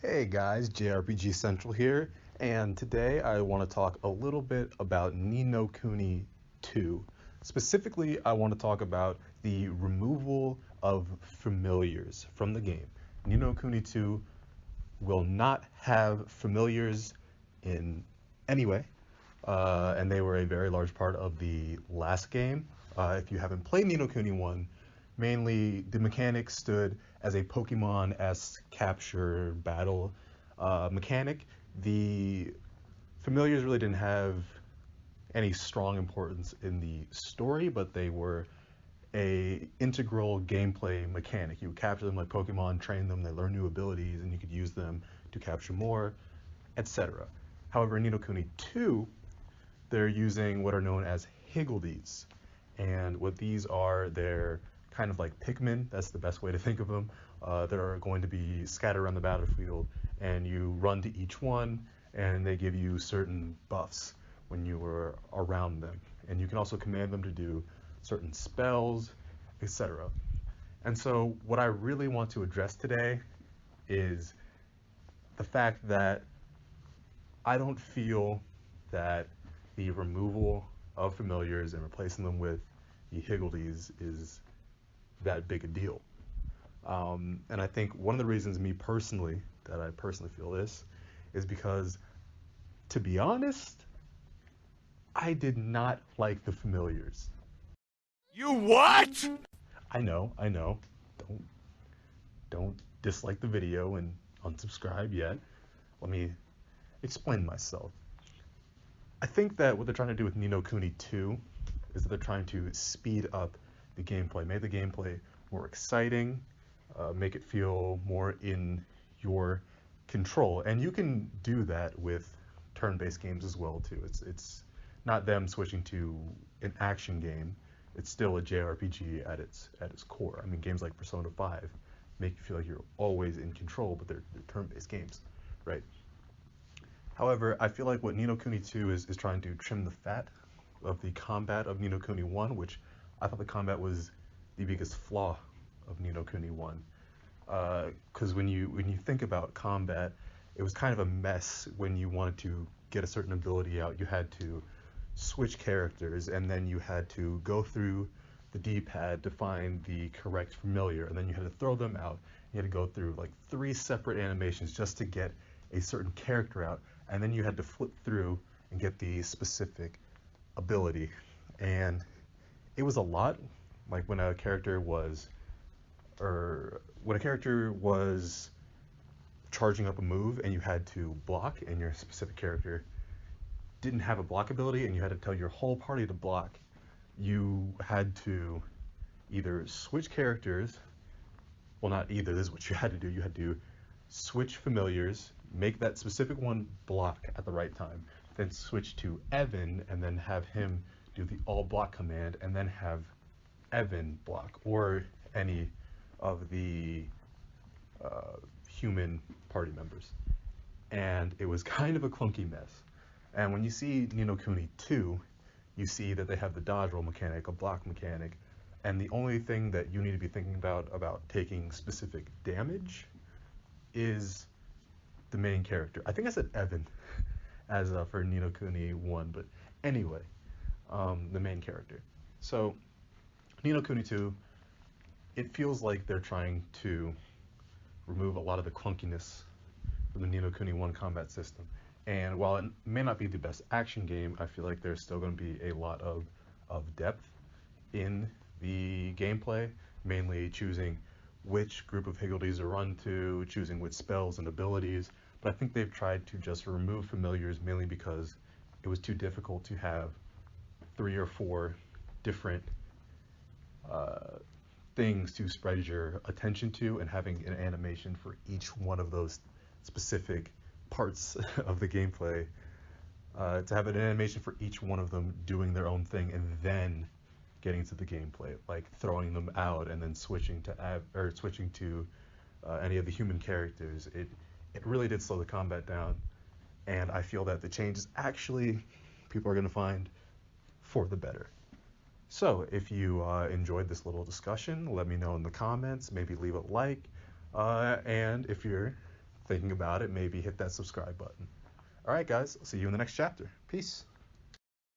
Hey guys, JRPG Central here, and today I want to talk a little bit about Ni No Kuni 2. Specifically, I want to talk about the removal of familiars from the game. Ni No Kuni 2 will not have familiars in any way, and they were a very large part of the last game. If you haven't played Ni No Kuni 1, mainly the mechanics stood as a Pokemon-esque capture battle mechanic. The familiars really didn't have any strong importance in the story, but they were a integral gameplay mechanic. You would capture them like Pokemon, train them, they learn new abilities, and you could use them to capture more, etc. However, in Ni No Kuni 2, they're using what are known as Higgledies. And what these are, they're kind of like Pikmin, that's the best way to think of them. That are going to be scattered around the battlefield, and you run to each one, and they give you certain buffs when you were around them. And you can also command them to do certain spells, etc. And so, what I really want to address today is the fact that I don't feel that the removal of familiars and replacing them with the Higgledies is that big a deal. And I think one of the reasons that I personally feel this, is because, to be honest, I did not like the familiars. You what? I know. Don't don't dislike the video and unsubscribe yet. Let me explain myself. I think that what they're trying to do with Ni No Kuni 2 is that they're trying to speed up the gameplay, make the gameplay more exciting, make it feel more in your control. And you can do that with turn-based games as well too. It's not them switching to an action game. It's still a JRPG at its core. I mean, games like Persona 5 make you feel like you're always in control, but they're turn-based games, right? However, I feel like what Ni No Kuni 2 is trying to trim the fat of the combat of Ni No Kuni 1, which I thought the combat was the biggest flaw of Ni No Kuni 1. Because when you think about combat, it was kind of a mess when you wanted to get a certain ability out. You had to switch characters, and then you had to go through the D-pad to find the correct familiar, and then you had to throw them out. You had to go through like 3 separate animations just to get a certain character out, and then you had to flip through and get the specific ability. And it was a lot. Like when a character was charging up a move and you had to block, and your specific character didn't have a block ability and you had to tell your whole party to block, you had to either switch characters. Well, not either, this is what you had to do. You had to switch familiars, make that specific one block at the right time, then switch to Evan and then have him do the all block command, and then have Evan block, or any of the human party members. And it was kind of a clunky mess. And when you see Ni No Kuni 2, you see that they have the dodge roll mechanic, a block mechanic, and the only thing that you need to be thinking about taking specific damage is the main character. I think I said Evan as for Ni No Kuni 1, but anyway, the main character. So Ni No Kuni 2, it feels like they're trying to remove a lot of the clunkiness from the Ni No Kuni 1 combat system. And while it may not be the best action game, I feel like there's still going to be a lot of depth in the gameplay, mainly choosing which group of Higgledies to run to, choosing which spells and abilities. But I think they've tried to just remove familiars mainly because it was too difficult to have 3 or 4 different things to spread your attention to, and having an animation for each one of those specific parts of the gameplay, to have an animation for each one of them doing their own thing, and then getting to the gameplay, like throwing them out and then switching to any of the human characters. It really did slow the combat down, and I feel that the changes actually people are going to find for the better. So if you enjoyed this little discussion, let me know in the comments, maybe leave a like, and if you're thinking about it, maybe hit that subscribe button. All right, guys, I'll see you in the next chapter. Peace.